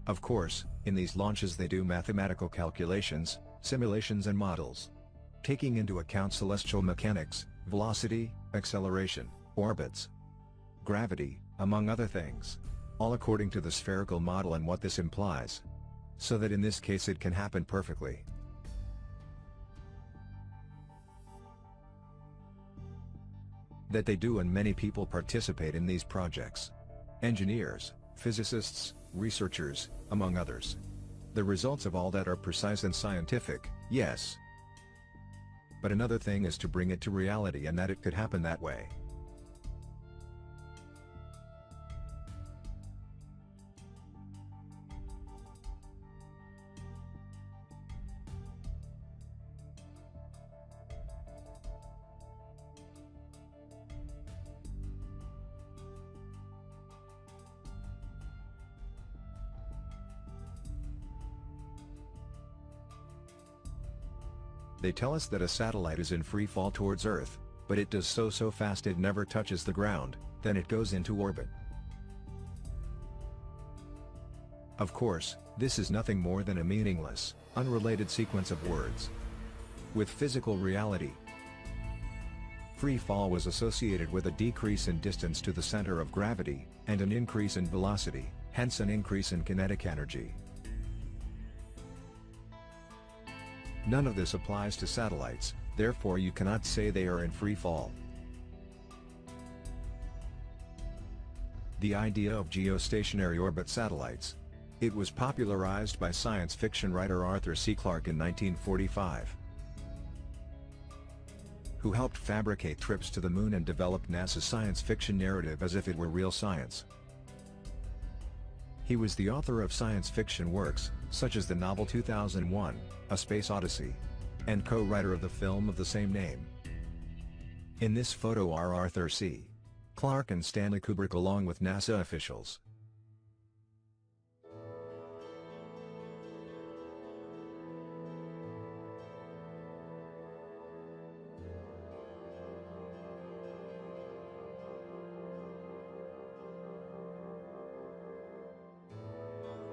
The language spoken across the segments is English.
Of course, in these launches they do mathematical calculations, simulations and models, taking into account celestial mechanics, velocity, acceleration, orbits, gravity, among other things. All according to the spherical model and what this implies. So that in this case it can happen perfectly. That they do, and many people participate in these projects. Engineers, physicists, researchers, among others. The results of all that are precise and scientific, yes. But another thing is to bring it to reality and that it could happen that way. They tell us that a satellite is in free fall towards Earth, but it does so fast it never touches the ground, then it goes into orbit. Of course, this is nothing more than a meaningless, unrelated sequence of words with physical reality. Free fall was associated with a decrease in distance to the center of gravity, and an increase in velocity, hence an increase in kinetic energy. None of this applies to satellites, therefore you cannot say they are in free fall. The idea of geostationary orbit satellites. It was popularized by science fiction writer Arthur C. Clarke in 1945, who helped fabricate trips to the moon and developed NASA's science fiction narrative as if it were real science. He was the author of science fiction works, such as the novel 2001, A Space Odyssey, and co-writer of the film of the same name. In this photo are Arthur C. Clarke and Stanley Kubrick along with NASA officials.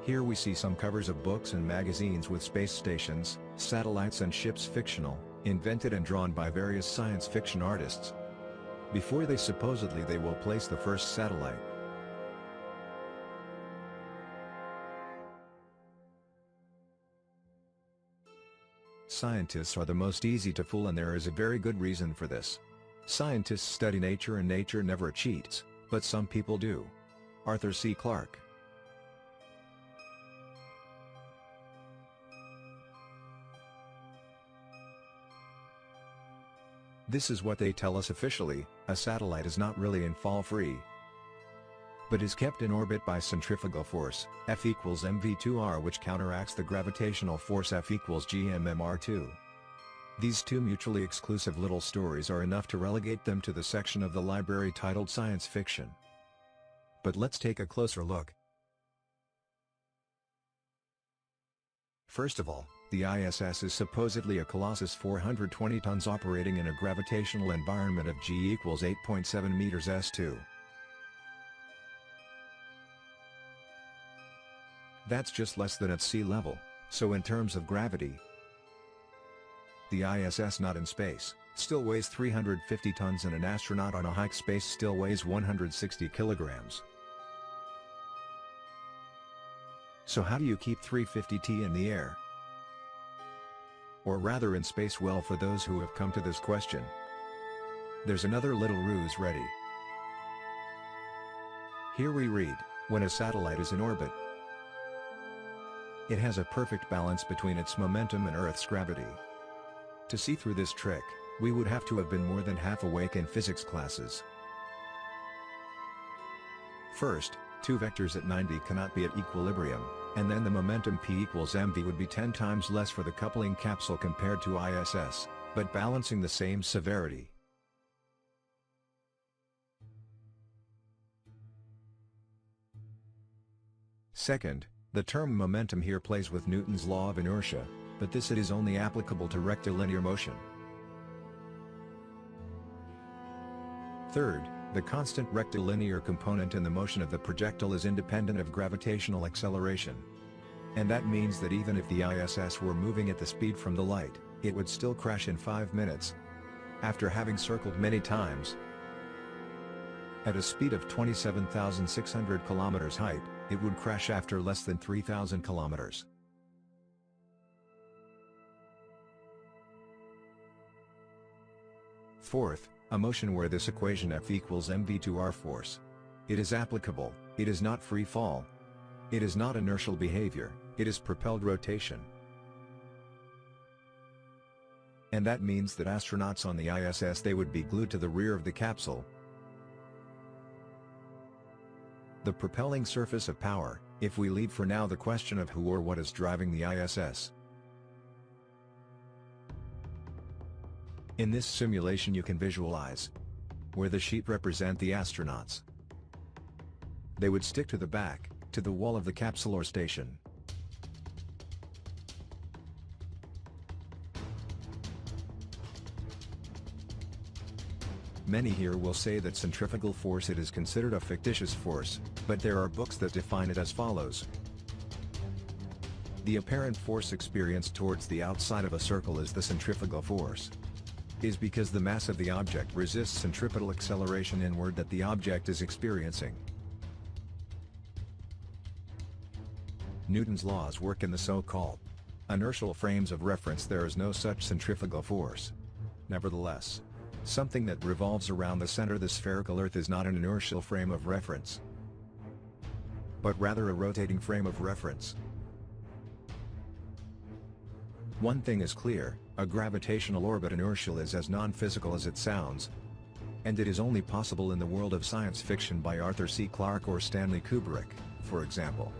Here we see some covers of books and magazines with space stations, satellites and ships fictional, invented and drawn by various science fiction artists. Before they supposedly will place the first satellite. Scientists are the most easy to fool, and there is a very good reason for this. Scientists study nature and nature never cheats, but some people do. Arthur C. Clarke. This is what they tell us officially: a satellite is not really in fall free, but is kept in orbit by centrifugal force, F equals mv2r, which counteracts the gravitational force F equals gmmr2. These two mutually exclusive little stories are enough to relegate them to the section of the library titled science fiction. But let's take a closer look. First of all, the ISS is supposedly a Colossus 420 tons operating in a gravitational environment of G equals 8.7 meters s2. That's just less than at sea level, so in terms of gravity, the ISS not in space still weighs 350 tons and an astronaut on a hike space still weighs 160 kilograms. So how do you keep 350 in the air? Or rather in space? Well, for those who have come to this question, there's another little ruse ready. Here we read, when a satellite is in orbit, it has a perfect balance between its momentum and Earth's gravity. To see through this trick, we would have to have been more than half awake in physics classes. First, two vectors at 90 cannot be at equilibrium, and then the momentum p equals mv would be 10 times less for the coupling capsule compared to ISS, but balancing the same severity. Second, the term momentum here plays with Newton's law of inertia, but this it is only applicable to rectilinear motion. Third, the constant rectilinear component in the motion of the projectile is independent of gravitational acceleration. And that means that even if the ISS were moving at the speed from the light, it would still crash in 5 minutes. After having circled many times, at a speed of 27,600 kilometers height, it would crash after less than 3,000 kilometers. Fourth, a motion where this equation F equals mv2r force. It is applicable, it is not free fall. It is not inertial behavior, it is propelled rotation. And that means that astronauts on the ISS, they would be glued to the rear of the capsule. The propelling surface of power, if we leave for now the question of who or what is driving the ISS. In this simulation you can visualize where the sheet represent the astronauts. They would stick to the back, to the wall of the capsule or station. Many here will say that centrifugal force, it is considered a fictitious force, but there are books that define it as follows. The apparent force experienced towards the outside of a circle is the centrifugal force. Is because the mass of the object resists centripetal acceleration inward that the object is experiencing. Newton's laws work in the so-called inertial frames of reference. There is no such centrifugal force. Nevertheless, something that revolves around the center of the spherical Earth is not an inertial frame of reference, but rather a rotating frame of reference. One thing is clear, a gravitational orbit inertial is as non-physical as it sounds, and it is only possible in the world of science fiction by Arthur C. Clarke or Stanley Kubrick, for example.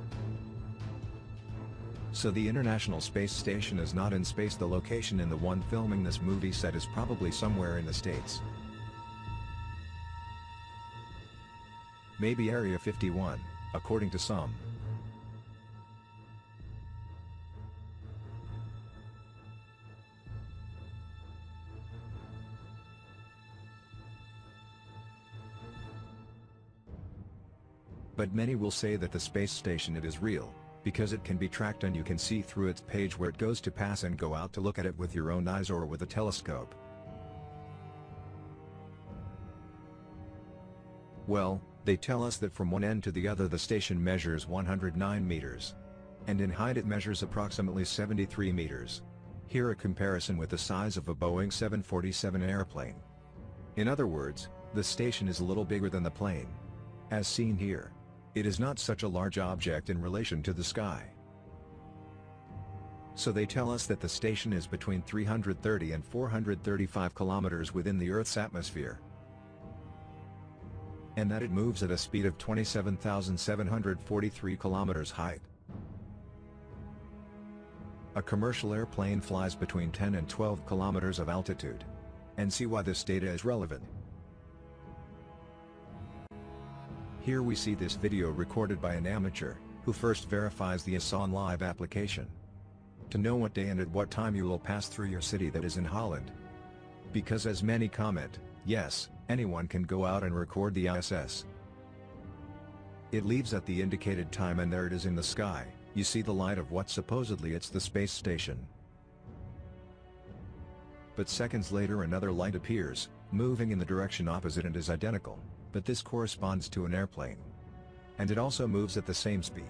So the International Space Station is not in space. The location in the one filming this movie set is probably somewhere in the States. Maybe Area 51, according to some. But many will say that the space station, it is real, because it can be tracked and you can see through its page where it goes to pass and go out to look at it with your own eyes or with a telescope. Well, they tell us that from one end to the other the station measures 109 meters. And in height it measures approximately 73 meters. Here a comparison with the size of a Boeing 747 airplane. In other words, the station is a little bigger than the plane. As seen here, it is not such a large object in relation to the sky. So they tell us that the station is between 330 and 435 kilometers within the Earth's atmosphere, and that it moves at a speed of 27,743 kilometers height. A commercial airplane flies between 10 and 12 kilometers of altitude. And see why this data is relevant. Here we see this video recorded by an amateur, who first verifies the ASON Live application. To know what day and at what time you will pass through your city that is in Holland. Because as many comment, yes, anyone can go out and record the ISS. It leaves at the indicated time and there it is in the sky, you see the light of what supposedly it's the space station. But seconds later another light appears, moving in the direction opposite and is identical. But this corresponds to an airplane. And it also moves at the same speed.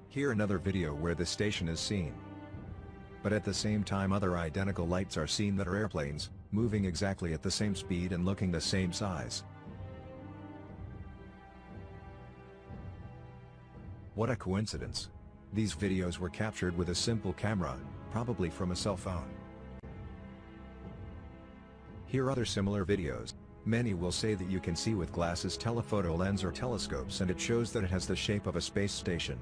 Here another video where the station is seen. But at the same time other identical lights are seen that are airplanes, moving exactly at the same speed and looking the same size. What a coincidence. These videos were captured with a simple camera, probably from a cell phone. Here other similar videos. Many will say that you can see with glasses, telephoto lens or telescopes, and it shows that it has the shape of a space station.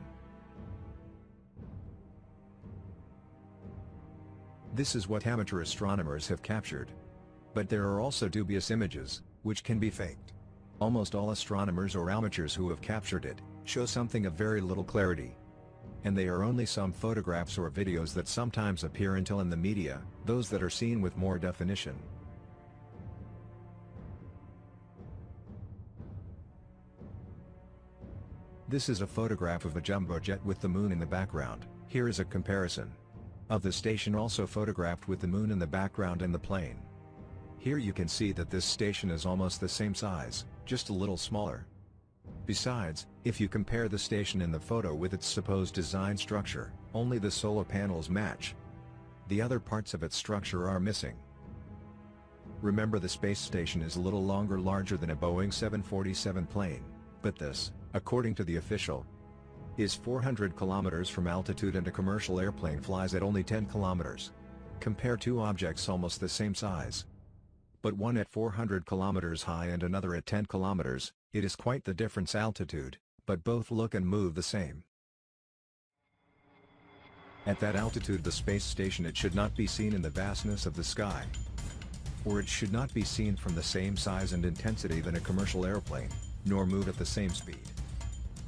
This is what amateur astronomers have captured. But there are also dubious images, which can be faked. Almost all astronomers or amateurs who have captured it, show something of very little clarity. And they are only some photographs or videos that sometimes appear until in the media, those that are seen with more definition. This is a photograph of a jumbo jet with the moon in the background. Here is a comparison of the station also photographed with the moon in the background and the plane. Here you can see that this station is almost the same size, just a little smaller. Besides, if you compare the station in the photo with its supposed design structure, only the solar panels match. The other parts of its structure are missing. Remember, the space station is a little larger than a Boeing 747 plane, but this, according to the official, is 400 kilometers from altitude and a commercial airplane flies at only 10 kilometers. Compare two objects almost the same size, but one at 400 kilometers high and another at 10 kilometers, it is quite the difference altitude, but both look and move the same. At that altitude, the space station, it should not be seen in the vastness of the sky, or it should not be seen from the same size and intensity than a commercial airplane, nor move at the same speed.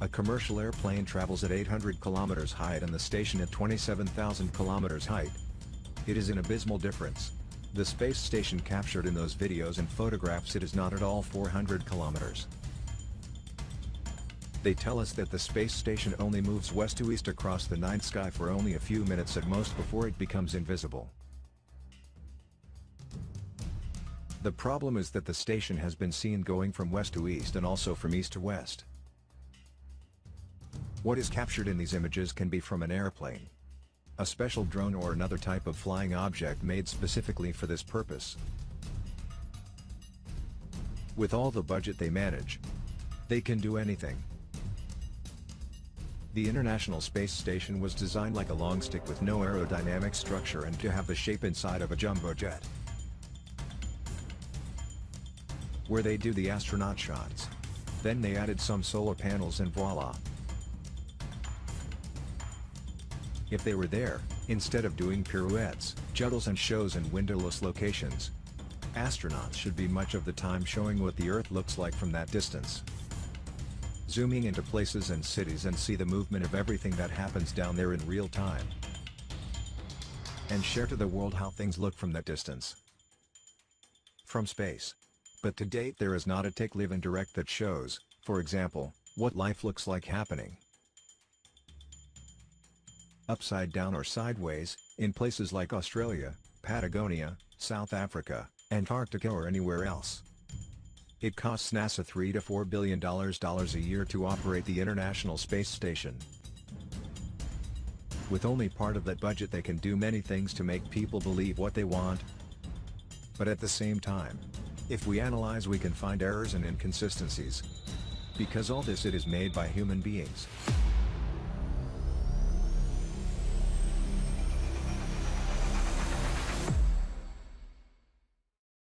A commercial airplane travels at 800 kilometers height and the station at 27,000 kilometers height. It is an abysmal difference. The space station captured in those videos and photographs, it is not at all 400 kilometers. They tell us that the space station only moves west to east across the night sky for only a few minutes at most before it becomes invisible. The problem is that the station has been seen going from west to east and also from east to west. What is captured in these images can be from an airplane, a special drone, or another type of flying object made specifically for this purpose. With all the budget they manage, they can do anything. The International Space Station was designed like a long stick with no aerodynamic structure and to have the shape inside of a jumbo jet, where they do the astronaut shots. Then they added some solar panels and voila! If they were there, instead of doing pirouettes, juggles and shows in windowless locations, astronauts should be much of the time showing what the Earth looks like from that distance. Zooming into places and cities and see the movement of everything that happens down there in real time. And share to the world how things look from that distance, from space. But to date there is not a take live and direct that shows, for example, what life looks like happening upside down or sideways, in places like Australia, Patagonia, South Africa, Antarctica, or anywhere else. It costs NASA $3 to $4 billion a year to operate the International Space Station. With only part of that budget, they can do many things to make people believe what they want. But at the same time, if we analyze, we can find errors and inconsistencies. Because all this, it is made by human beings.